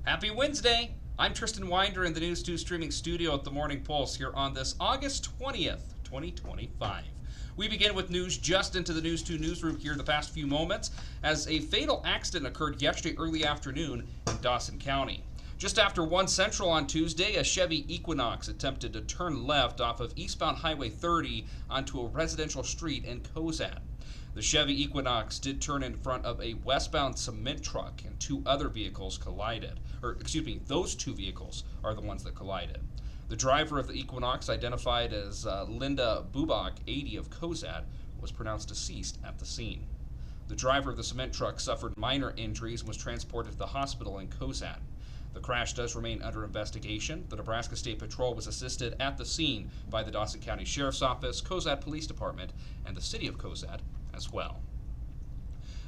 Happy Wednesday! I'm Tristan Winder in the News 2 streaming studio at the Morning Pulse here on this August 20th, 2025. We begin with news just into the News 2 newsroom here the past few moments as a fatal accident occurred yesterday early afternoon in Dawson County. Just after 1 Central on Tuesday, a Chevy Equinox attempted to turn left off of eastbound Highway 30 onto a residential street in Cozad. The Chevy Equinox did turn in front of a westbound cement truck and two other vehicles collided. Those two vehicles are the ones that collided. The driver of the Equinox, identified as Linda Bubak, 80 of Cozad, was pronounced deceased at the scene. The driver of the cement truck suffered minor injuries and was transported to the hospital in Cozad. The crash does remain under investigation. The Nebraska State Patrol was assisted at the scene by the Dawson County Sheriff's Office, Cozad Police Department, and the City of Cozad as well.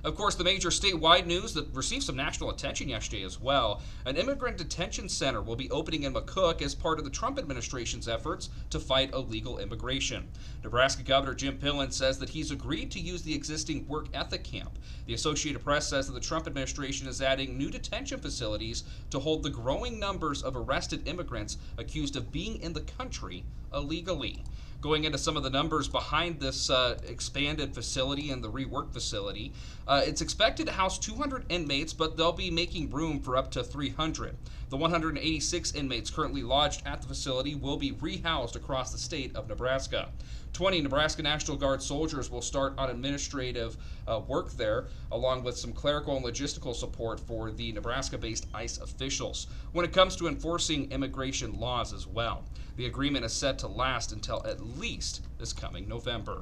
Of course, the major statewide news that received some national attention yesterday as well. An immigrant detention center will be opening in McCook as part of the Trump administration's efforts to fight illegal immigration. Nebraska Governor Jim Pillen says that he's agreed to use the existing work ethic camp. The Associated Press says that the Trump administration is adding new detention facilities to hold the growing numbers of arrested immigrants accused of being in the country illegally. Going into some of the numbers behind this expanded facility and the reworked facility, it's expected to house 200 inmates, but they'll be making room for up to 300. The 186 inmates currently lodged at the facility will be rehoused across the state of Nebraska. 20 Nebraska National Guard soldiers will start on administrative work there, along with some clerical and logistical support for the Nebraska-based ICE officials when it comes to enforcing immigration laws as well. The agreement is set to last until at least this coming November.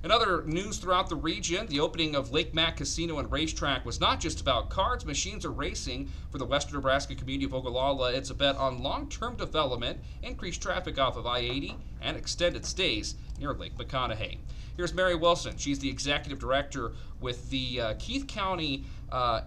In other news throughout the region, the opening of Lake Mac Casino and Racetrack was not just about cards, machines, or racing. For the western Nebraska community of Ogallala, it's a bet on long-term development, increased traffic off of I-80, and extended stays near Lake McConaughey. Here's Mary Wilson. She's the executive director with the Keith County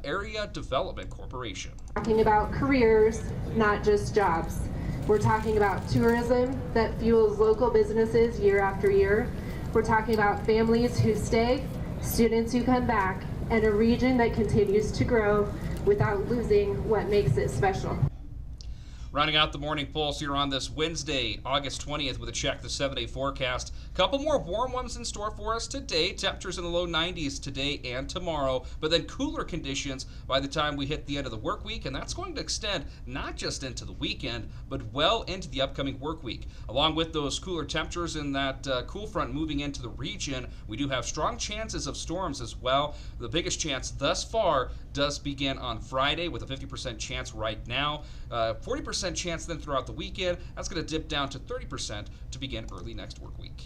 Area Development Corporation. Talking about careers, not just jobs. We're talking about tourism that fuels local businesses year after year. We're talking about families who stay, students who come back, and a region that continues to grow without losing what makes it special. Rounding out the Morning Pulse here on this Wednesday, August 20th, with a check the 7-day forecast. A couple more warm ones in store for us today. Temperatures in the low 90s today and tomorrow, but then cooler conditions by the time we hit the end of the work week, and that's going to extend not just into the weekend, but well into the upcoming work week. Along with those cooler temperatures and that cool front moving into the region, we do have strong chances of storms as well. The biggest chance thus far does begin on Friday with a 50% chance right now. 40% chance then throughout the weekend. That's going to dip down to 30% to begin early next work week.